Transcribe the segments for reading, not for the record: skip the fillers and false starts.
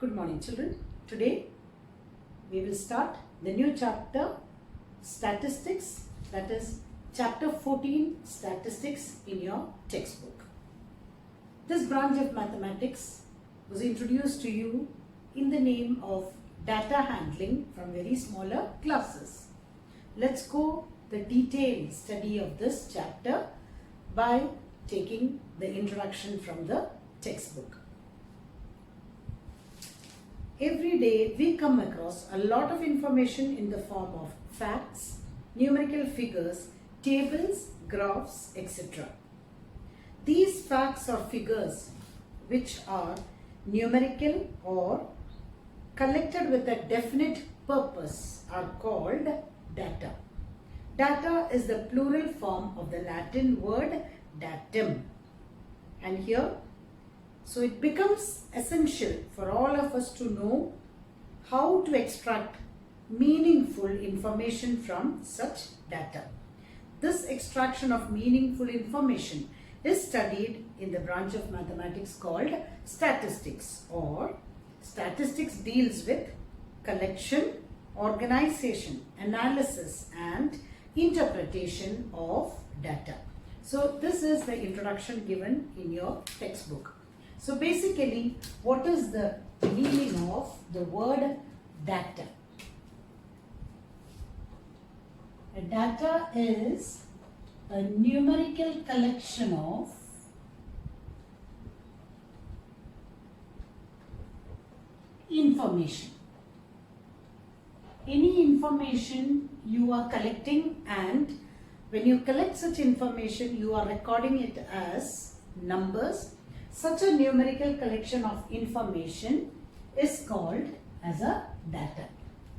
Good morning, children. Today we will start the new chapter, Statistics, that is chapter 14, Statistics, in your textbook. This branch of mathematics was introduced to you in the name of data handling from very smaller classes. Let's go the detailed study of this chapter by taking the introduction from the textbook. Every day we come across a lot of information in the form of facts, numerical figures, tables, graphs, etc. These facts or figures, which are numerical or collected with a definite purpose, are called data. Data is the plural form of the Latin word datum. And here, so it becomes essential for all of us to know how to extract meaningful information from such data. This extraction of meaningful information is studied in the branch of mathematics called statistics, or statistics deals with collection, organization, analysis and interpretation of data. So this is the introduction given in your textbook. So basically, what is the meaning of the word data? A data is a numerical collection of information. Any information you are collecting, and when you collect such information, you are recording it as numbers. Such a numerical collection of information is called as a data.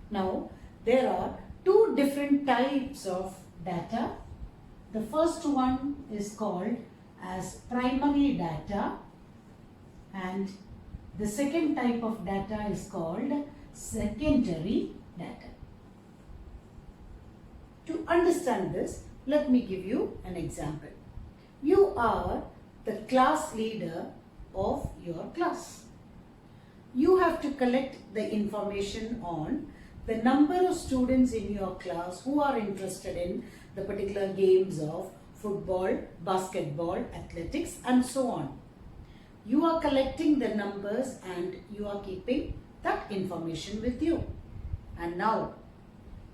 Now, there are two different types of data. The first one is called as primary data, and the second type of data is called secondary data. To understand this, let me give you an example. You are the class leader of your class. You have to collect the information on the number of students in your class who are interested in the particular games of football, basketball, athletics and so on. You are collecting the numbers and you are keeping that information with you. And now,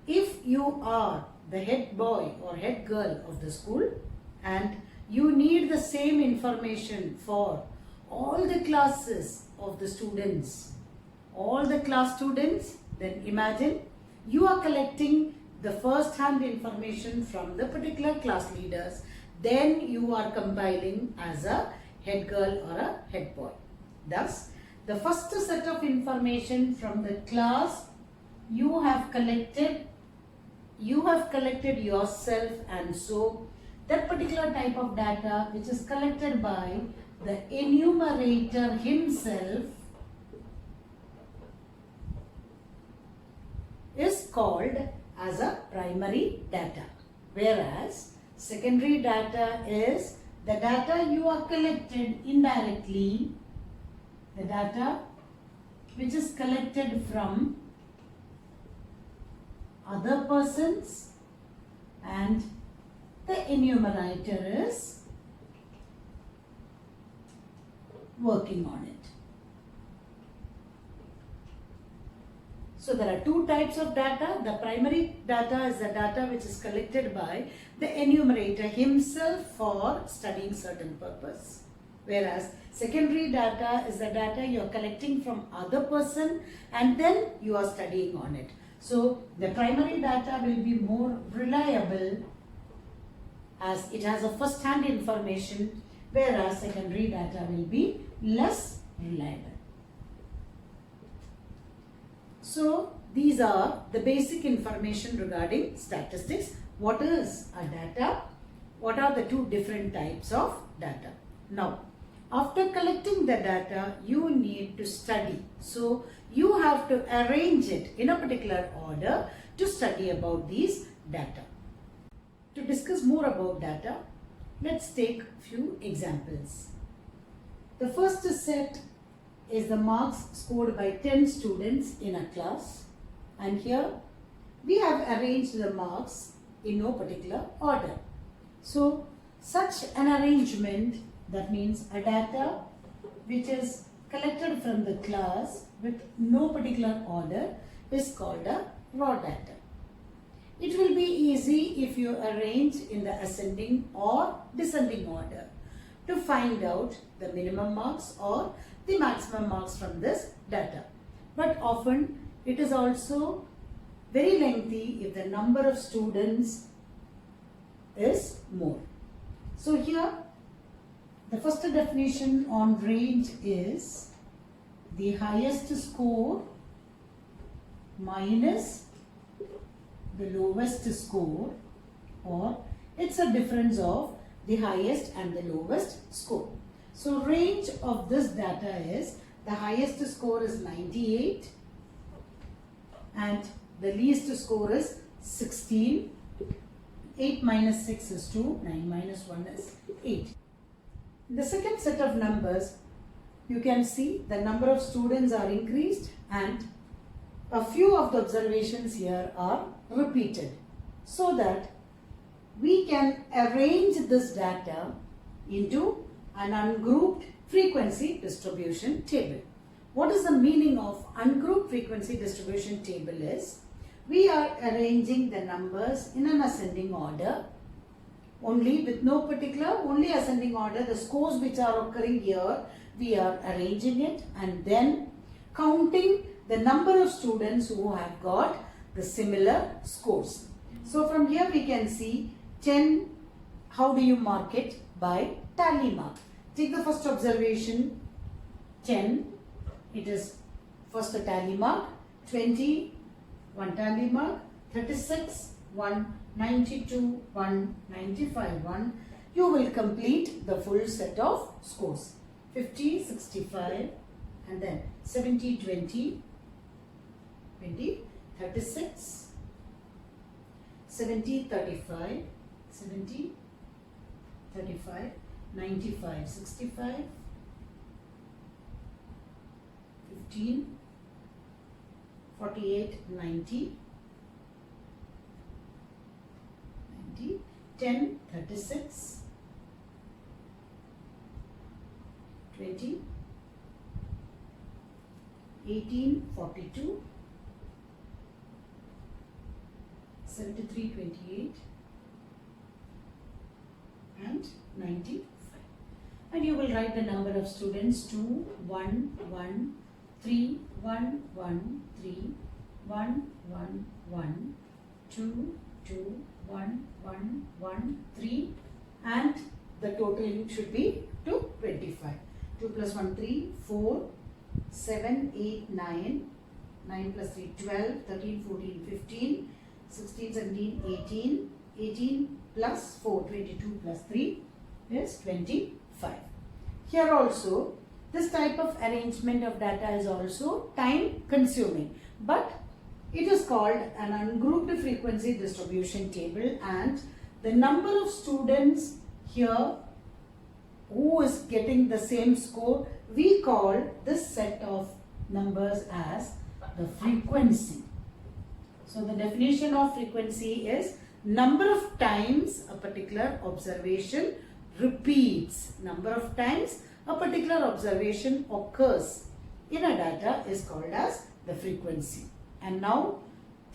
if you are the head boy or head girl of the school and you need the same information for all the classes of the students, all the class students, then imagine you are collecting the first-hand information from the particular class leaders, then you are compiling as a head girl or a head boy. Thus, the first set of information from the class you have collected yourself, and so that particular type of data which is collected by the enumerator himself is called as a primary data, whereas secondary data is the data you are collected indirectly, the data which is collected from other persons, and the enumerator is working on it. So there are two types of data. The primary data is the data which is collected by the enumerator himself for studying certain purpose, whereas secondary data is the data you are collecting from other person and then you are studying on it. So the primary data will be more reliable as it has a first-hand information, whereas secondary data will be less reliable. So these are the basic information regarding statistics. What is a data? What are the two different types of data? Now, after collecting the data, you need to study. So you have to arrange it in a particular order to study about these data. To discuss more about data, let's take a few examples. The first set is the marks scored by 10 students in a class, and here we have arranged the marks in no particular order. So such an arrangement, that means a data which is collected from the class with no particular order, is called a raw data. It will be easy if you arrange in the ascending or descending order to find out the minimum marks or the maximum marks from this data. But often it is also very lengthy if the number of students is more. So here the first definition on range is the highest score minus the lowest score, or it's a difference of the highest and the lowest score. So range of this data is the highest score is 98 and the least score is 16. 8 minus 6 is 2, 9 minus 1 is 8. In the second set of numbers, you can see the number of students are increased and a few of the observations here are repeated, so that we can arrange this data into an ungrouped frequency distribution table. What is the meaning of ungrouped frequency distribution table is, we are arranging the numbers in an ascending order, only with no particular, only ascending order. The scores which are occurring here, we are arranging it and then counting the number of students who have got the similar scores. So from here we can see 10, how do you mark it? By tally mark. Take the first observation, 10, it is first a tally mark, 20, one tally mark, 36, 1, 92, 1, 95, 1. You will complete the full set of scores. 50, 65 and then 70, 20, 20, 36, 70, 35, 70, 35, 95, 65, 15, 48, 90, 90, 10, 36, 20, 18, 42, 73, 28 and 95. And you will write the number of students 2, 1, 1, 3, 1, 1, 3, 1, 1, 1, 2, 2, 1, 1, 1, 3 and the total should be 225. 2 plus 1, 3, 4, 7, 8, 9, 9 plus 3, 12, 13, 14, 15, 16, 17, 18, 18 plus 4, 22 plus 3 is 25. Here also, this type of arrangement of data is also time consuming, but it is called an ungrouped frequency distribution table, and the number of students here who is getting the same score, we call this set of numbers as the frequency. So the definition of frequency is number of times a particular observation repeats. Number of times a particular observation occurs in a data is called as the frequency. And now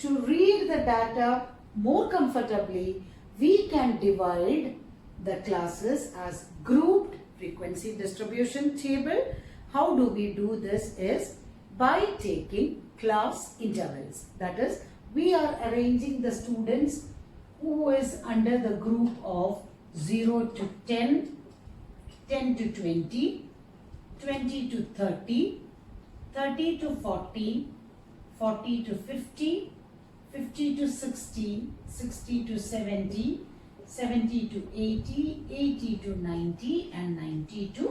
to read the data more comfortably, we can divide the classes as grouped frequency distribution table. How do we do this is by taking class intervals. That is, we are arranging the students who is under the group of 0 to 10, 10 to 20, 20 to 30, 30 to 40, 40 to 50, 50 to 60, 60 to 70, 70 to 80, 80 to 90 and 90 to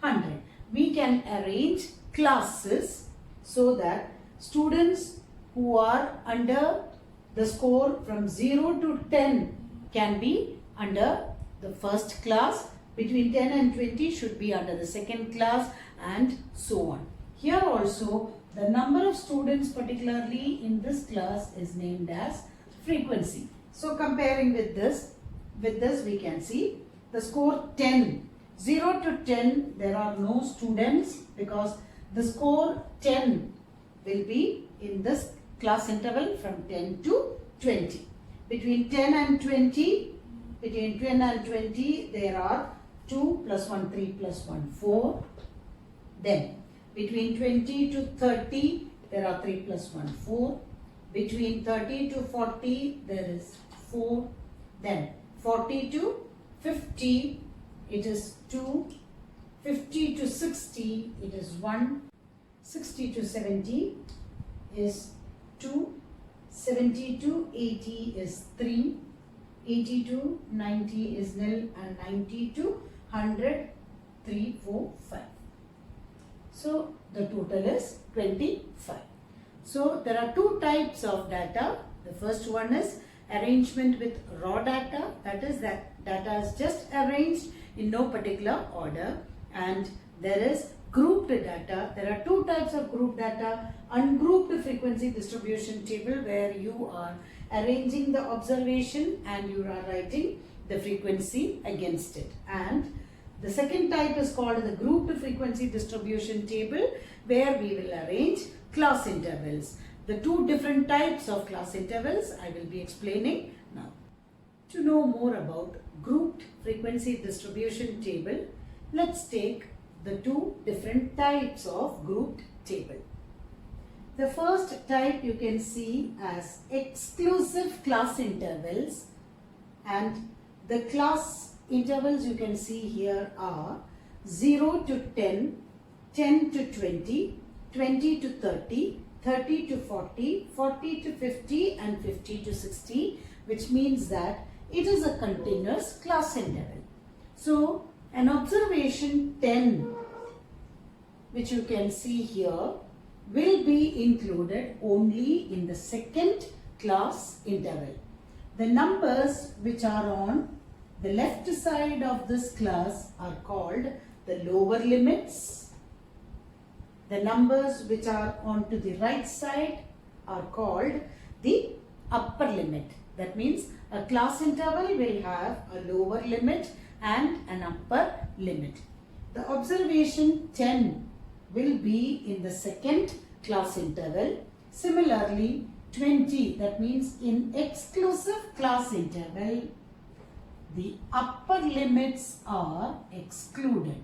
100. We can arrange classes so that students who are under the score from 0 to 10 can be under the first class, between 10 and 20 should be under the second class, and so on. Here also the number of students particularly in this class is named as frequency. So comparing with this we can see the score 10. 0 to 10 there are no students because the score 10 will be in this class interval from 10 to 20. Between 10 and 20 there are 2 plus 1 3 plus 1 4. Then between 20 to 30 there are 3 plus 1 4. Between 30 to 40 there is 4. Then 40 to 50 it is 2. 50 to 60 it is 1. 60 to 70 is 2. 70 to 80 is 3. 80 to 90 is nil, and 90 to 100 3 4 5. So the total is 25. So there are two types of data. The first one is arrangement with raw data, that is that data is just arranged in no particular order, and there is grouped data. There are two types of grouped data: ungrouped frequency distribution table, where you are arranging the observation and you are writing the frequency against it, and the second type is called the grouped frequency distribution table, where we will arrange class intervals. The two different types of class intervals I will be explaining now. To know more about grouped frequency distribution table, let's take the two different types of grouped table. The first type you can see as exclusive class intervals, and the class intervals you can see here are 0 to 10, 10 to 20, 20 to 30, 30 to 40, 40 to 50 and 50 to 60, which means that it is a continuous class interval. So an observation 10, which you can see here, will be included only in the second class interval. The numbers which are on the left side of this class are called the lower limits. The numbers which are on to the right side are called the upper limit. That means a class interval will have a lower limit and an upper limit. The observation 10 will be in the second class interval. Similarly, 20, that means in exclusive class interval, the upper limits are excluded.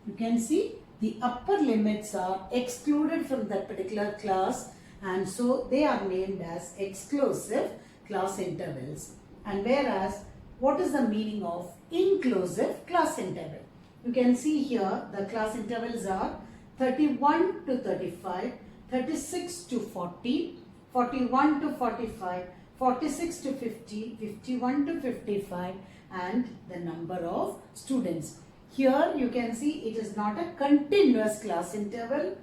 You can see the upper limits are excluded from that particular class, and so they are named as exclusive class intervals. And whereas, what is the meaning of inclusive class interval? You can see here the class intervals are 31 to 35, 36 to 40, 41 to 45, 46 to 50, 51 to 55, and the number of students. Here you can see it is not a continuous class interval.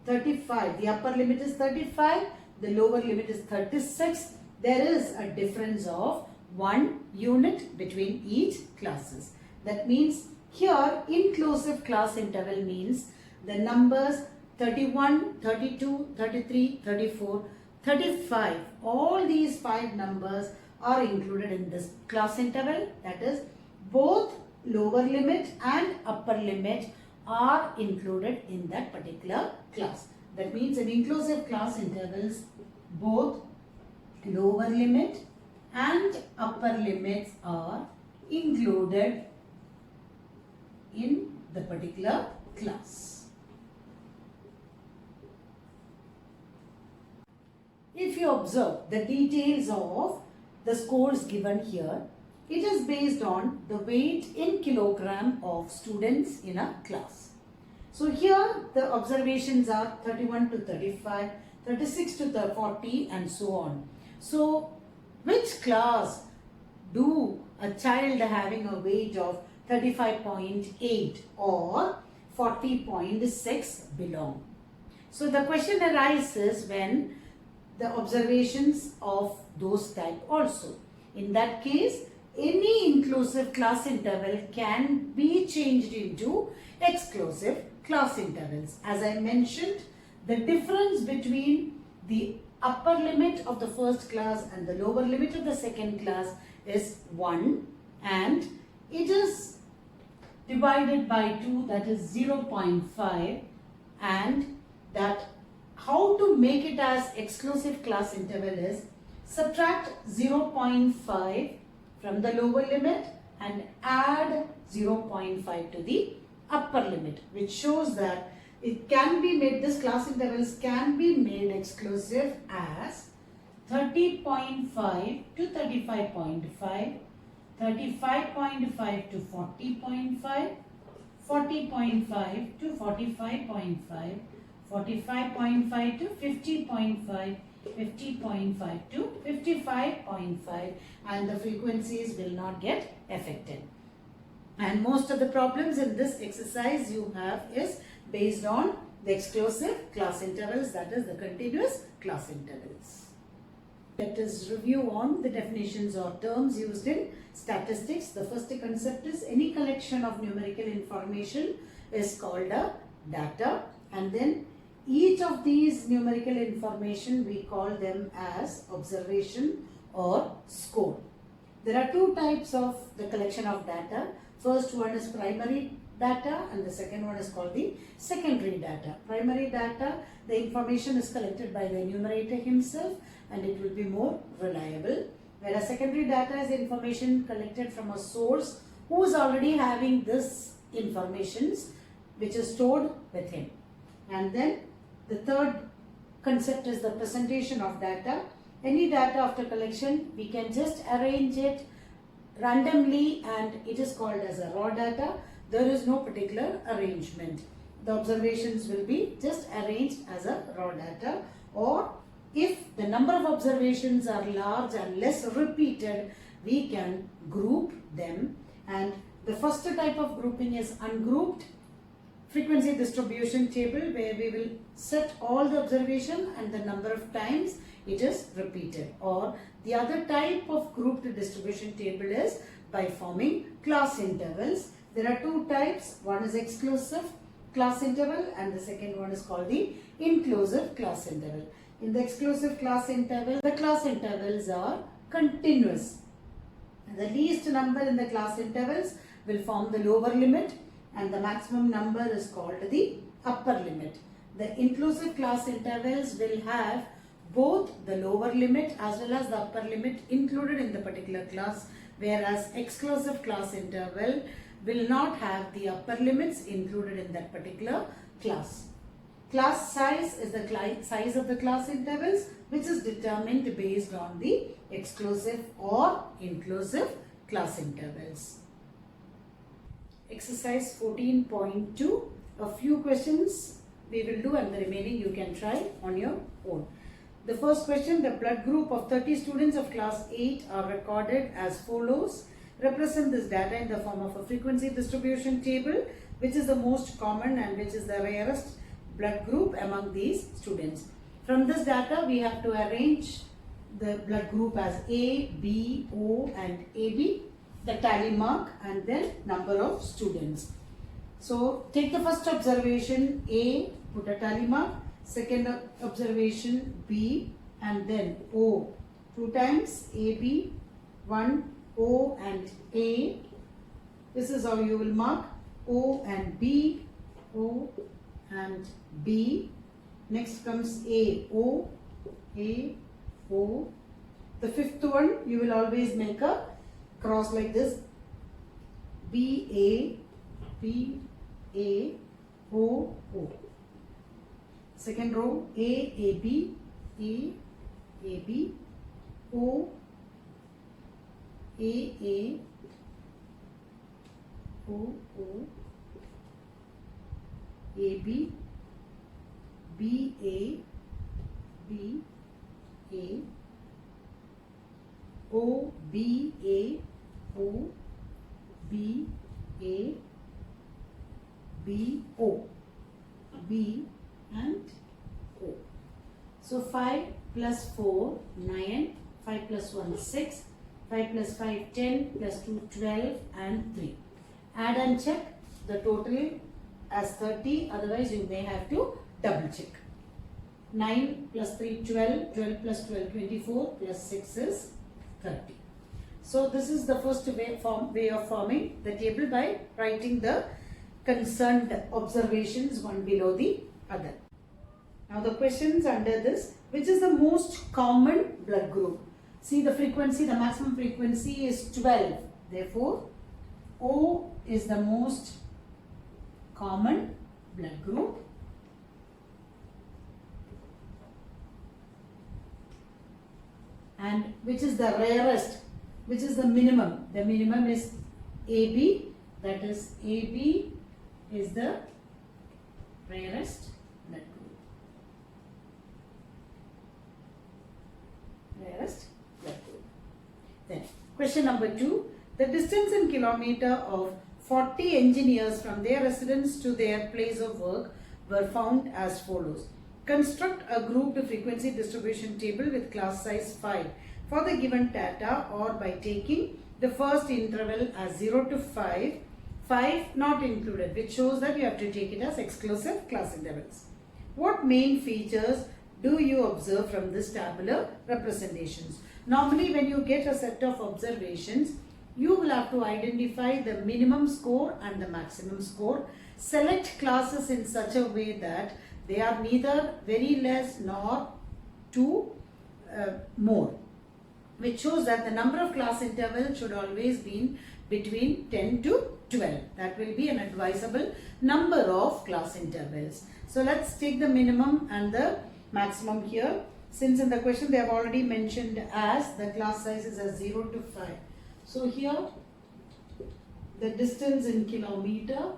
35, the upper limit is 35, the lower limit is 36. There is a difference of 1 unit between each classes. That means here inclusive class interval means the numbers 31, 32, 33, 34, 35, all these 5 numbers are included in this class interval. That is, both lower limit and upper limit are included in that particular class. That means in inclusive class intervals, both lower limit and upper limits are included in the particular class. If you observe the details of the scores given here, it is based on the weight in kilogram of students in a class. So here the observations are 31 to 35, 36 to 40 and so on. So which class do a child having a weight of 35.8 or 40.6 belong? So the question arises when the observations of those type also. In that case, any inclusive class interval can be changed into exclusive class intervals. As I mentioned, the difference between the upper limit of the first class and the lower limit of the second class is 1, and it is divided by 2, that is 0.5, and that how to make it as exclusive class interval is subtract 0.5 from the lower limit and add 0.5 to the upper limit, which shows that it can be made, this class intervals can be made exclusive as 30.5 to 35.5, 35.5 to 40.5, 40.5 to 45.5, 45.5 to 50.5, 50.5 to 55.5, and the frequencies will not get affected. And most of the problems in this exercise you have is based on the exclusive class intervals, that is the continuous class intervals. Let us review on the definitions or terms used in statistics. The first concept is any collection of numerical information is called a data, and then each of these numerical information we call them as observation or score. There are two types of the collection of data. First one is primary data and the second one is called the secondary data. Primary data, the information is collected by the enumerator himself and it will be more reliable. Whereas secondary data is information collected from a source who is already having this information which is stored with him. And then the third concept is the presentation of data. Any data after collection, we can just arrange it randomly and it is called as a raw data. There is no particular arrangement. The observations will be just arranged as a raw data, or if the number of observations are large and less repeated, we can group them. And the first type of grouping is ungrouped frequency distribution table, where we will set all the observation and the number of times it is repeated. Or the other type of grouped distribution table is by forming class intervals. There are two types. One is exclusive class interval and the second one is called the inclusive class interval. In the exclusive class interval, the class intervals are continuous. The least number in the class intervals will form the lower limit and the maximum number is called the upper limit. The inclusive class intervals will have both the lower limit as well as the upper limit included in the particular class, whereas exclusive class interval will not have the upper limits included in that particular class. Class size is the size of the class intervals, which is determined based on the exclusive or inclusive class intervals. Exercise 14.2. A few questions we will do and the remaining you can try on your own. The first question, the blood group of 30 students of class 8 are recorded as follows. Represent this data in the form of a frequency distribution table, which is the most common and which is the rarest blood group among these students. From this data, we have to arrange the blood group as A, B, O and AB, the tally mark and then number of students. So take the first observation A, put a tally mark, second observation B and then O, 2 times AB, 1 O and A. This is how you will mark O and B, O and B. Next comes A, O, A, O. The fifth one you will always make a cross like this, B, A, B, A, O, O. Second row A, A, B, A, A, B, O, A, O, O, A, B, B, A, B, A, O, B, A, O, B, A, B, O, B and O. So 5 plus 4, 9, 5 plus 1, 6, 5 plus 5, 10, plus 2, 12 and 3. Add and check the total as 30, otherwise you may have to double check. 9 plus 3, 12, 12 plus 12, 24, plus 6 is 30. So this is the first way of forming the table by writing the concerned observations one below the other. Now the questions under this, which is the most common blood group? See the frequency, the maximum frequency is 12. Therefore, O is the most common blood group. And which is the rarest? Which is the minimum? The minimum is AB. That is AB is the rarest blood group. Rarest blood group. Then question number 2. The distance in kilometer of 40 engineers from their residence to their place of work were found as follows. Construct a grouped frequency distribution table with class size 5 for the given data, or by taking the first interval as 0 to 5, 5 not included, which shows that you have to take it as exclusive class intervals. What main features do you observe from this tabular representations? Normally when you get a set of observations, you will have to identify the minimum score and the maximum score. Select classes in such a way that they are neither very less nor too more, which shows that the number of class intervals should always be between 10 to 12. That will be an advisable number of class intervals. So let's take the minimum and the maximum here. Since in the question they have already mentioned as the class size is as 0 to 5. So here the distance in kilometer,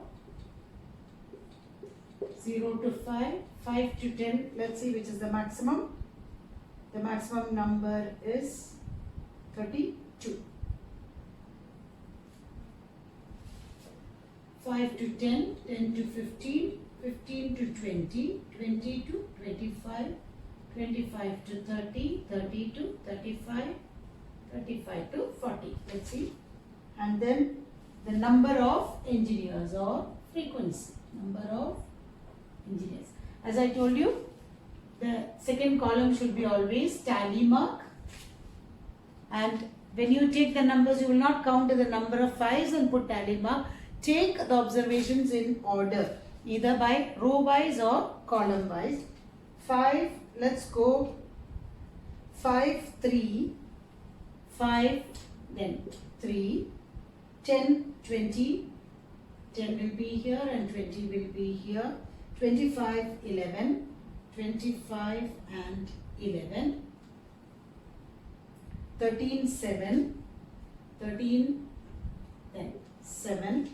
0 to 5, 5 to 10, let's see which is the maximum. The maximum number is 32. 5 to 10, 10 to 15, 15 to 20, 20 to 25, 25 to 30, 30 to 35, 35 to 40. Let's see. And then the number of engineers or frequency. Number of engineers. As I told you, the second column should be always tally mark. And when you take the numbers, you will not count the number of 5s and put tally mark. Take the observations in order, either by row wise or column wise. 5, let's go 5, 3, 5, then 3, 10, 20, 10 will be here and 20 will be here, 25, 11, 25 and 11, 13, 7, 13, then 7,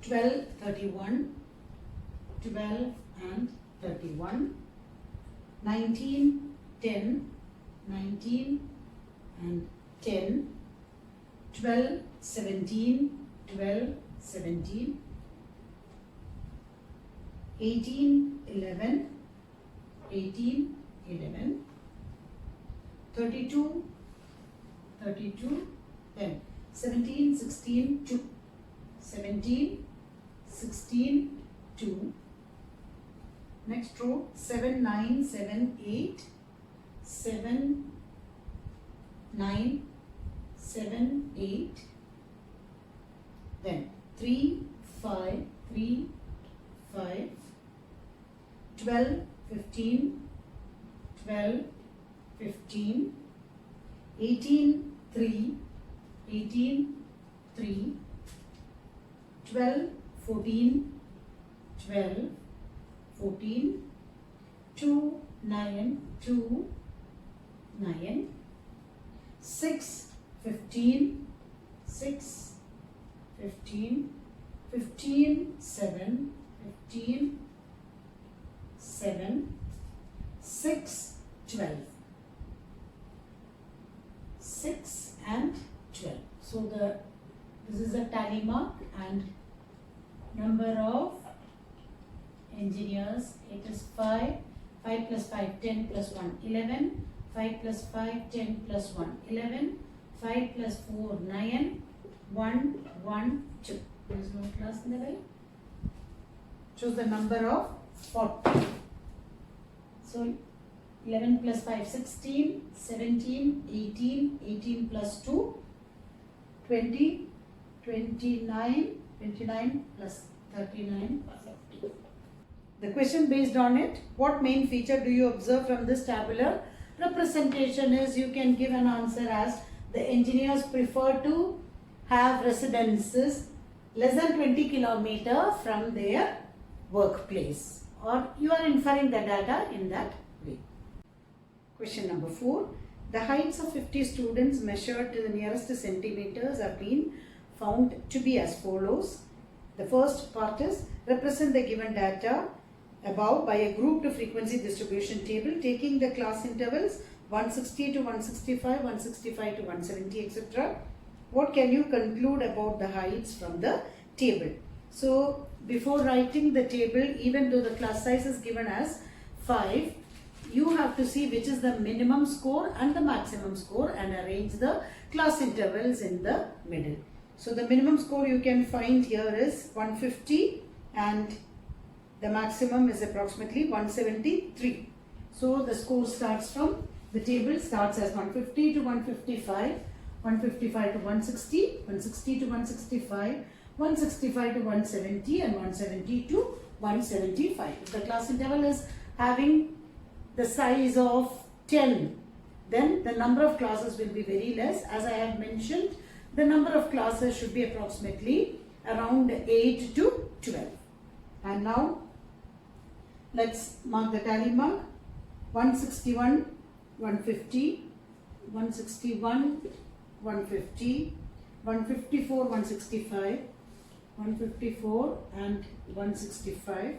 12, 31, 12 and 31, 19, 10, 19 and 10, 12, 17, 12, 17, 18, 11, 18, 11, 32, 32, then 17, 16, 2, 17, 16, 2, next row 7, 9, 7, 8, 7, 9, 7, 8, then 3, 5, 3, 5, 12, 15, 12, 15, 18, 3, 18, 3, 12, 14, 12, 14, 2, 9, 2, 9, 6, 15, 6, 15, 15, 7, 15, 7, 6, 12. 6 and 12. So this is a tally mark, and number of engineers, it is 5, 5 plus 5, 10 plus 1, 11, 5 plus 5, 10 plus 1, 11, 5 plus 4, 9, 1, 1, 2. There is no class in the way. Choose the number of 40. So 11 plus 5, 16, 17, 18, 18 plus 2, 20, 29, 29 plus 39, 50. The question based on it, what main feature do you observe from this tabular representation is you can give an answer as the engineers prefer to have residences less than 20 kilometers from their workplace, or you are inferring the data in that way. Question number 4. The heights of 50 students measured to the nearest centimeters have been found to be as follows. The first part is represent the given data above by a grouped frequency distribution table taking the class intervals 160 to 165, 165 to 170, etc. What can you conclude about the heights from the table? So before writing the table, even though the class size is given as 5, you have to see which is the minimum score and the maximum score and arrange the class intervals in the middle. So the minimum score you can find here is 150 and the maximum is approximately 173. So the score starts from, the table starts as 150 to 155, 155 to 160, 160 to 165, 165 to 170 and 170 to 175. If the class interval is having the size of 10, then the number of classes will be very less. As I have mentioned, the number of classes should be approximately around 8 to 12. And now let's mark the tally mark. 161, 150, 161, 150, 154, 165, 154 and 165.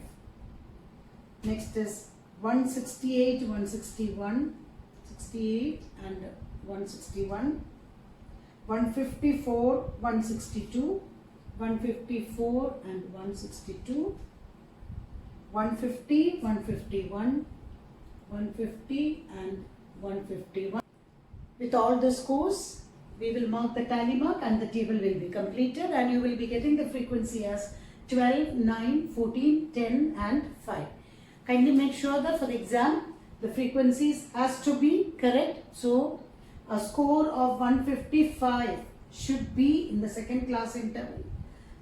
Next is 168, 161, 68 and 161, 154, 162, 154 and 162, 150, 151, 150 and 151. With all the scores, we will mark the tally mark and the table will be completed and you will be getting the frequency as 12, 9, 14, 10 and 5. Kindly make sure that for the exam, the frequencies has to be correct. So, a score of 155 should be in the second class interval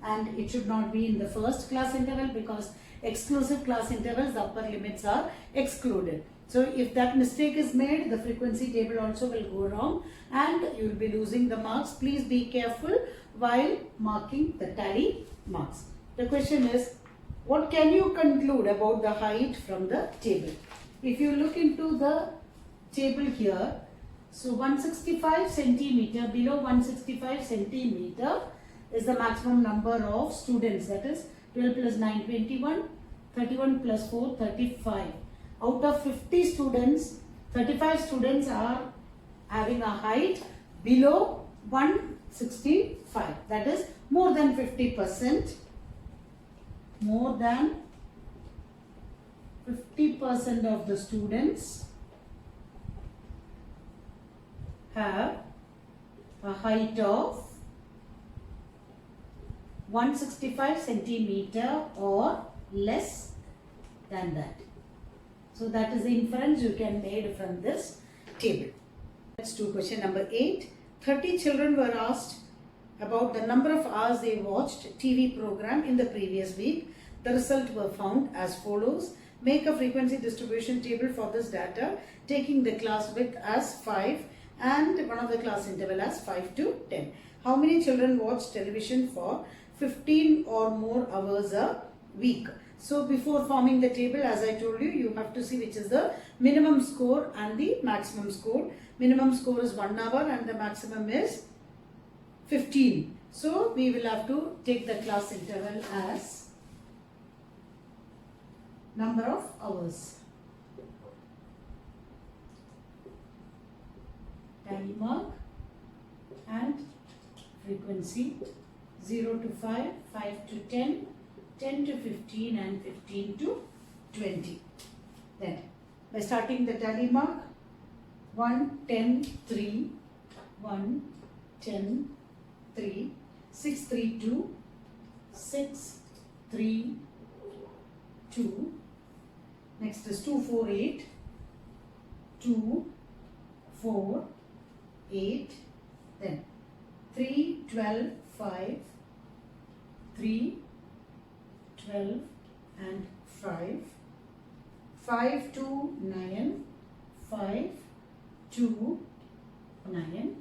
and it should not be in the first class interval because exclusive class intervals, the upper limits are excluded. So if that mistake is made, the frequency table also will go wrong and you will be losing the marks. Please be careful while marking the tally marks. The question is, what can you conclude about the height from the table? If you look into the table here, so 165 centimeter, below 165 centimeter is the maximum number of students, that is 12 plus 9, 21, 31 plus 4, 35. Out of 50 students, 35 students are having a height below 165. That is more than 50%. More than 50% of the students have a height of 165 centimeter or less than that. So that is the inference you can make from this table. Let's do question number 8. 30 children were asked about the number of hours they watched TV program in the previous week. The results were found as follows. Make a frequency distribution table for this data, taking the class width as 5 and one of the class interval as 5 to 10. How many children watch television for 15 or more hours a week? So before forming the table, as I told you, you have to see which is the minimum score and the maximum score. Minimum score is 1 hour and the maximum is 15. So we will have to take the class interval as number of hours. Tally mark and frequency 0 to 5, 5 to 10, 10 to 15 and 15 to 20. Then by starting the tally mark, 1, 10, 3, 1, 10, 3, 6, 3, 2, 6, 3, 2. Next is 2, 4, 8, 2, 4, 8. Then 3, 12, 5, 3, 12 and 5. 5, 2, 9, 5, 2, 9.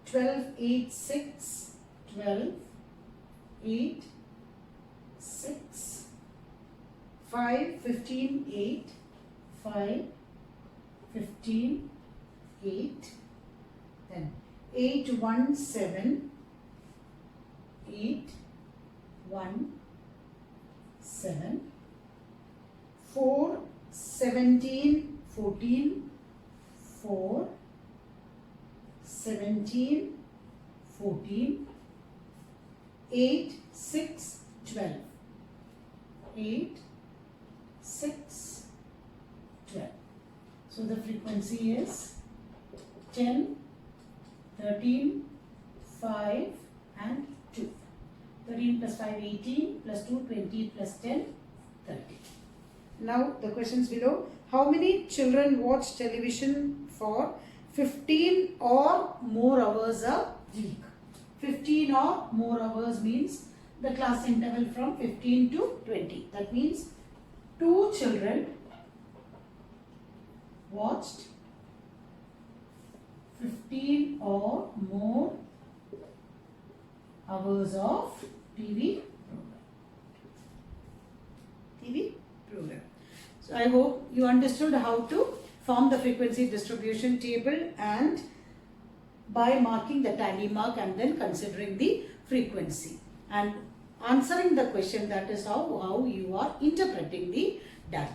12, 8, 6, 12, 8, 6. 5, 15, 8, 5, 15, 8. Then 8, 1, 7, 8, 1, 7. 4, 17, 14, 4, 17, 14. 8, 6, 12. 8, 6, 12. So the frequency is 10, 13, 5 and 2. 13 plus 5, 18, plus 2, 20, plus 10, 30. Now the questions below. How many children watch television for 15 or more hours a week? 15 or more hours means the class interval from 15 to 20. That means 2 children watched 15 or more hours of TV program. So I hope you understood how to form the frequency distribution table and by marking the tally mark and then considering the frequency and answering the question, that is how you are interpreting the data.